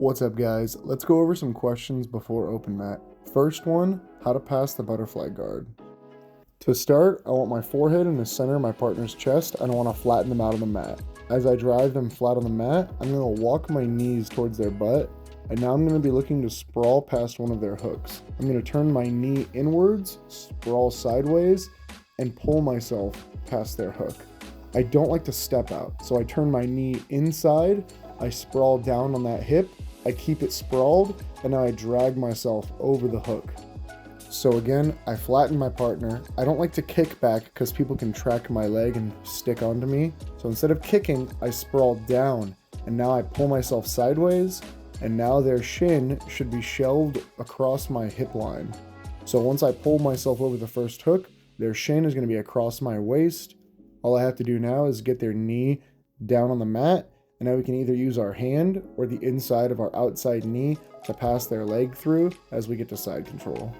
What's up guys, let's go over some questions before open mat. First one, how to pass the butterfly guard. To start, I want my forehead in the center of my partner's chest and I want to flatten them out on the mat. As I drive them flat on the mat, I'm going to walk my knees towards their butt, and now I'm going to be looking to sprawl past one of their hooks. I'm going to turn my knee inwards, sprawl sideways, and pull myself past their hook. I don't like to step out, so I turn my knee inside, I sprawl down on that hip, I keep it sprawled, and now I drag myself over the hook. So again, I flatten my partner. I don't like to kick back because people can track my leg and stick onto me. So instead of kicking, I sprawl down, and now I pull myself sideways, and now their shin should be shelved across my hip line. So once I pull myself over the first hook, their shin is going to be across my waist. All I have to do now is get their knee down on the mat, and now we can either use our hand or the inside of our outside knee to pass their leg through as we get to side control.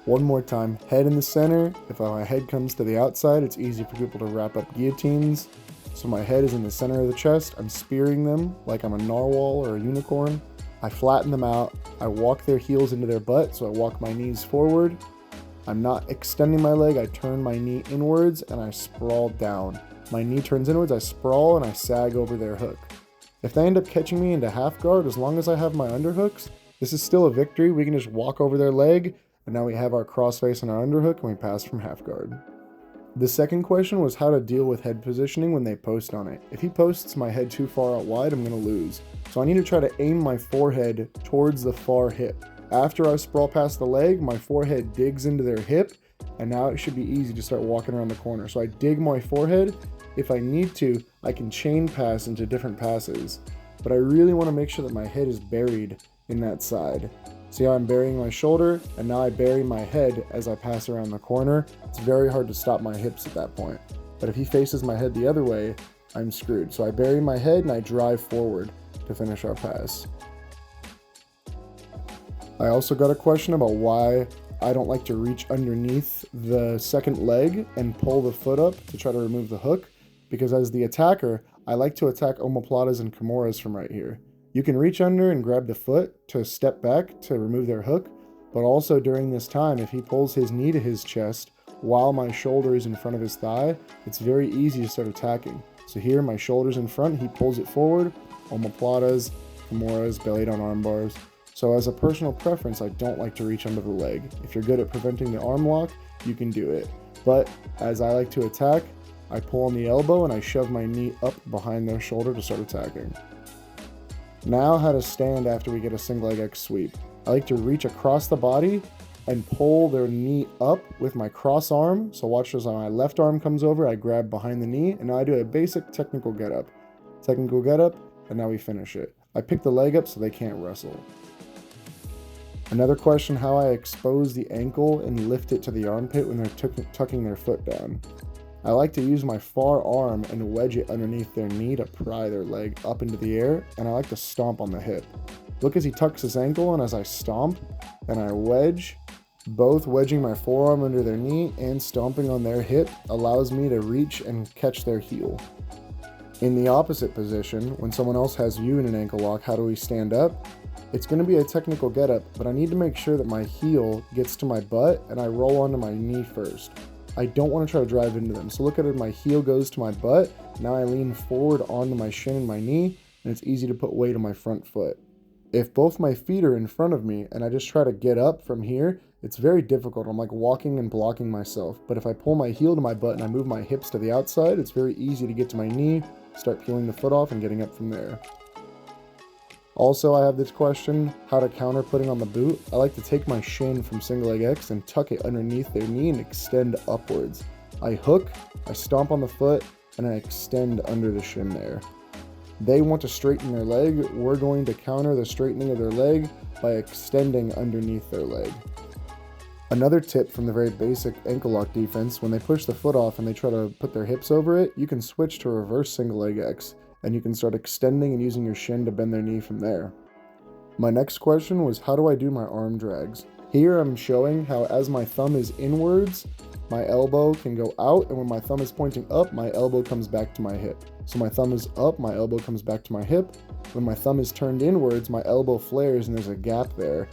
One more time, head in the center. If my head comes to the outside, it's easy for people to wrap up guillotines. So my head is in the center of the chest. I'm spearing them like I'm a narwhal or a unicorn. I flatten them out. I walk their heels into their butt, so I walk my knees forward. I'm not extending my leg. I turn my knee inwards and I sprawl down. My knee turns inwards, I sprawl, and I sag over their hook. If they end up catching me into half guard, as long as I have my underhooks, this is still a victory. We can just walk over their leg, and now we have our crossface and our underhook, and we pass from half guard. The second question was how to deal with head positioning when they post on it. If he posts my head too far out wide, I'm going to lose. So I need to try to aim my forehead towards the far hip. After I sprawl past the leg, my forehead digs into their hip, and now it should be easy to start walking around the corner. So I dig my forehead. If I need to, I can chain pass into different passes, but I really want to make sure that my head is buried in that side. See how I'm burying my shoulder, and now I bury my head as I pass around the corner. It's very hard to stop my hips at that point, but if he faces my head the other way, I'm screwed. So I bury my head and I drive forward to finish our pass. I also got a question about why I don't like to reach underneath the second leg and pull the foot up to try to remove the hook, because as the attacker, I like to attack omoplatas and kimuras from right here. You can reach under and grab the foot to step back to remove their hook, but also during this time, if he pulls his knee to his chest while my shoulder is in front of his thigh, it's very easy to start attacking. So here, my shoulder's in front, he pulls it forward, omoplatas, kimuras, belly down arm bars. So as a personal preference, I don't like to reach under the leg. If you're good at preventing the arm lock, you can do it. But as I like to attack, I pull on the elbow and I shove my knee up behind their shoulder to start attacking. Now how to stand after we get a single leg X sweep. I like to reach across the body and pull their knee up with my cross arm. So watch as my left arm comes over, I grab behind the knee, and now I do a basic technical get up. Technical get up, and now we finish it. I pick the leg up so they can't wrestle. Another question, how I expose the ankle and lift it to the armpit when they're tucking their foot down. I like to use my far arm and wedge it underneath their knee to pry their leg up into the air, and I like to stomp on the hip. Look as he tucks his ankle, and as I stomp, and I wedge, both wedging my forearm under their knee and stomping on their hip allows me to reach and catch their heel. In the opposite position, when someone else has you in an ankle lock, how do we stand up? It's going to be a technical get up, but I need to make sure that my heel gets to my butt and I roll onto my knee first. I don't want to try to drive into them. So look at it, my heel goes to my butt. Now I lean forward onto my shin and my knee, and it's easy to put weight on my front foot. If both my feet are in front of me and I just try to get up from here, it's very difficult. I'm like walking and blocking myself. But if I pull my heel to my butt and I move my hips to the outside, it's very easy to get to my knee, start peeling the foot off and getting up from there. Also, I have this question, how to counter putting on the boot. I like to take my shin from single leg X and tuck it underneath their knee and extend upwards. I hook, I stomp on the foot, and I extend under the shin there. They want to straighten their leg. We're going to counter the straightening of their leg by extending underneath their leg. Another tip from the very basic ankle lock defense, when they push the foot off and they try to put their hips over it, you can switch to reverse single leg X, and you can start extending and using your shin to bend their knee from there. My next question was, how do I do my arm drags? Here I'm showing how as my thumb is inwards, my elbow can go out, and when my thumb is pointing up, my elbow comes back to my hip. So my thumb is up, my elbow comes back to my hip. When my thumb is turned inwards, my elbow flares and there's a gap there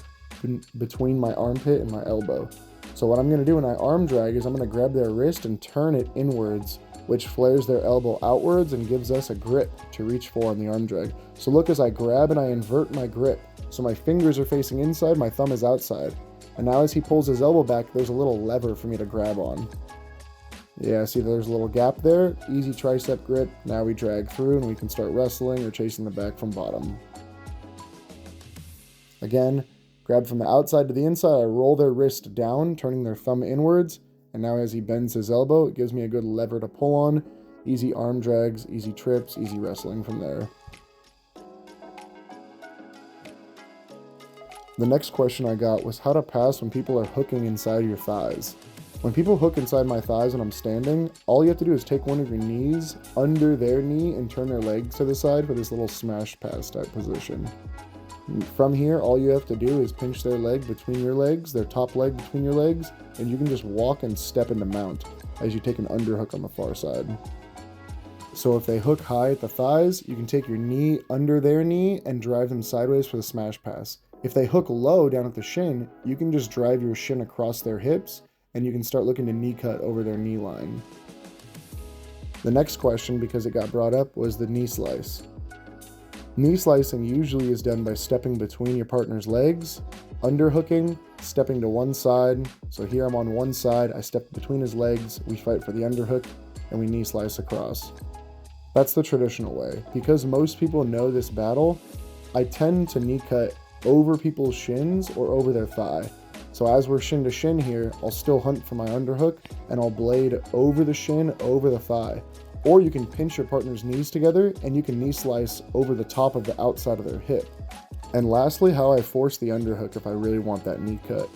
between my armpit and my elbow. So what I'm going to do when I arm drag is I'm going to grab their wrist and turn it inwards, which flares their elbow outwards and gives us a grip to reach for on the arm drag. So look, as I grab and I invert my grip. So my fingers are facing inside, my thumb is outside. And now as he pulls his elbow back, there's a little lever for me to grab on. Yeah, see there's a little gap there. Easy tricep grip. Now we drag through and we can start wrestling or chasing the back from bottom. Again, grab from the outside to the inside. I roll their wrist down, turning their thumb inwards. And now as he bends his elbow, it gives me a good lever to pull on. Easy arm drags, easy trips, easy wrestling from there. The next question I got was how to pass when people are hooking inside your thighs. When people hook inside my thighs when I'm standing, all you have to do is take one of your knees under their knee and turn their legs to the side for this little smash pass type position. From here, all you have to do is pinch their leg between your legs, their top leg between your legs, and you can just walk and step into mount as you take an underhook on the far side. So if they hook high at the thighs, you can take your knee under their knee and drive them sideways for the smash pass. If they hook low down at the shin, you can just drive your shin across their hips and you can start looking to knee cut over their knee line. The next question, because it got brought up, was the knee slice. Knee slicing usually is done by stepping between your partner's legs, underhooking, stepping to one side. So here I'm on one side, I step between his legs, we fight for the underhook, and we knee slice across. That's the traditional way. Because most people know this battle, I tend to knee cut over people's shins or over their thigh. So as we're shin to shin here, I'll still hunt for my underhook and I'll blade over the shin, over the thigh. Or you can pinch your partner's knees together and you can knee slice over the top of the outside of their hip. And lastly, how I force the underhook if I really want that knee cut.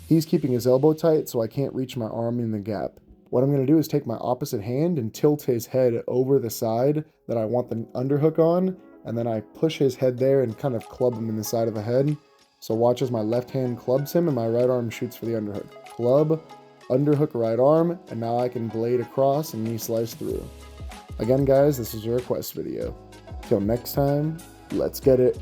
He's keeping his elbow tight so I can't reach my arm in the gap. What I'm going to do is take my opposite hand and tilt his head over the side that I want the underhook on, and then I push his head there and kind of club him in the side of the head. So watch as my left hand clubs him and my right arm shoots for the underhook. Club, underhook right arm, and now I can blade across and knee slice through. Again guys, this is a request video. Till next time, let's get it.